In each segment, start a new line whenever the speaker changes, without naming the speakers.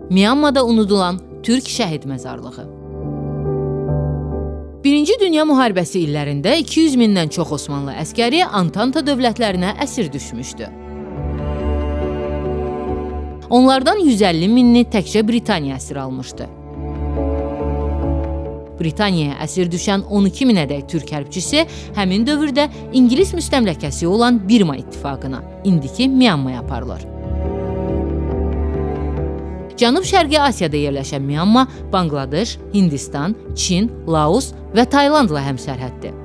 Myanmada unudulan Türk şəhid məzarlığı. Birinci Dünya Müharibəsi illərində 200 mindən çox Osmanlı əskəri Antanta dövlətlərinə əsir düşmüşdü. Onlardan 150 minini təkcə Britaniya əsir almışdı. Britaniyaya əsir düşən 12 minədək türk hərbçisi həmin dövrdə İngilis müstəmləkəsi olan Birma İttifaqına, indiki Myanmaya aparılır. Cənub-Şərqi Asiyada yerləşən Myanma, Bangladeş, Hindistan, Çin, Laos və Taylandla həmsərhəddir.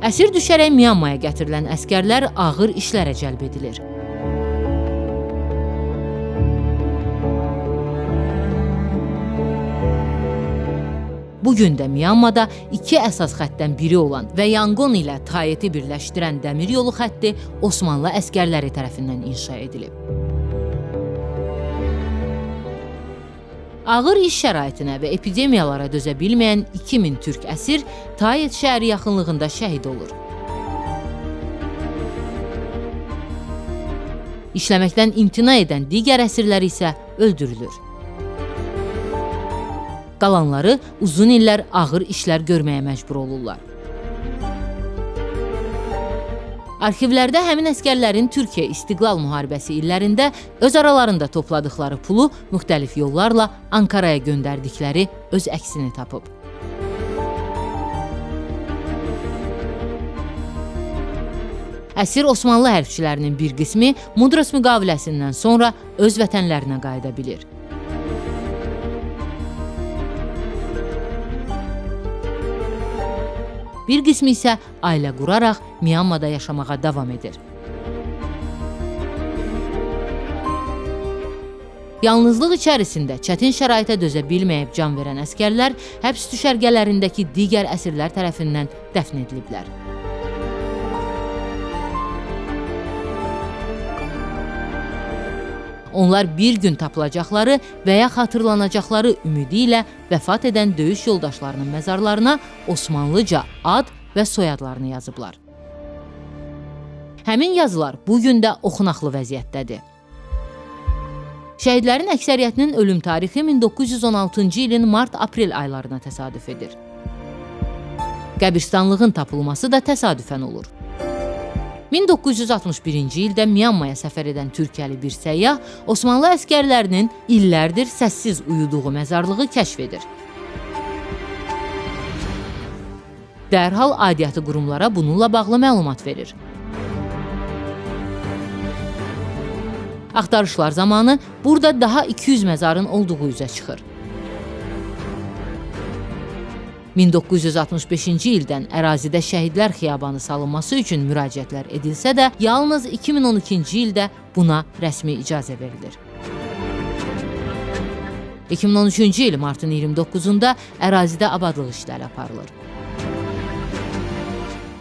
Əsir düşərək Myanmaya gətirilən əskərlər ağır işlərə cəlb edilir. Bugün də Myanmada iki əsas xəttdən biri olan və Yangon ilə Tayeti birləşdirən dəmir yolu xətti Osmanlı əskərləri tərəfindən inşa edilib. Ağır iş şəraitinə və epidemiyalara dözə bilməyən 2000 türk əsir Tayet şəhəri yaxınlığında şəhid olur. İşləməkdən imtina edən digər əsirlər isə öldürülür. Qalanları uzun illər ağır işlər görməyə məcbur olurlar. Arxivlərdə həmin əskərlərin Türkiyə İstiqlal müharibəsi illərində öz aralarında topladıkları pulu müxtəlif yollarla Ankaraya göndərdikləri öz əksini tapıb. Əsir Osmanlı hərbçilərinin bir qismi Mudros müqaviləsindən sonra öz vətənlərinə qayıda bilir. Bir qismi isə ailə quraraq Myanmada yaşamağa davam edir. Yalnızlıq içərisində çətin şəraitə dözə bilməyib can verən əskərlər həbs düşərgələrindəki digər əsirlər tərəfindən dəfn ediliblər. Onlar bir gün tapılacaqları və ya xatırlanacaqları ümidi ilə vəfat edən döyüş yoldaşlarının məzarlarına Osmanlıca ad və soyadlarını yazıblar. Həmin yazılar bugün də oxunaqlı vəziyyətdədir. Şəhidlərin əksəriyyətinin ölüm tarixi 1916-cı ilin mart-aprel aylarına təsadüf edir. Qəbirstanlığın tapılması da təsadüfən olur. 1961-ci ildə Myanmaya səfər edən Türkiyəli bir səyyah Osmanlı əskərlərinin illərdir səssiz uyuduğu məzarlığı kəşf edir. Dərhal aidiyyatı qurumlara bununla bağlı məlumat verir. Axtarışlar zamanı burada daha 200 məzarın olduğu üzə çıxır. 1965-ci ildən ərazidə Şəhidlər Xiyabanı salınması üçün müraciətlər edilsə də, yalnız 2012-ci ildə buna rəsmi icazə verilir. 2013-cü il martın 29-da ərazidə abadlıq işləri aparılır.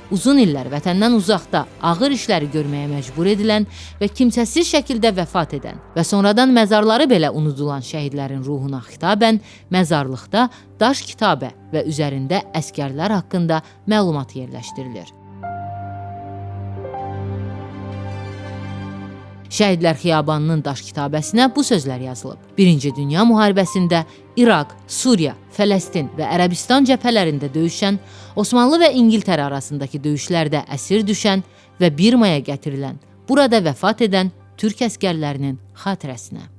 Uzun illər vətəndən uzaqda ağır işləri görməyə məcbur edilən və kimsəsiz şəkildə vəfat edən və sonradan məzarları belə unudulan şəhidlərin ruhuna xitabən məzarlıqda daş kitabə və üzərində əskərlər haqqında məlumat yerləşdirilir. Şəhidlər Xiyabanının daş kitabəsinə bu sözlər yazılıb. Birinci Dünya Müharibəsində İraq, Suriya, Fələstin və Ərəbistan cəbhələrində döyüşən, Osmanlı və İngiltərə arasındakı döyüşlərdə əsir düşən və Birmaya gətirilən, burada vəfat edən türk əskərlərinin xatirəsinə.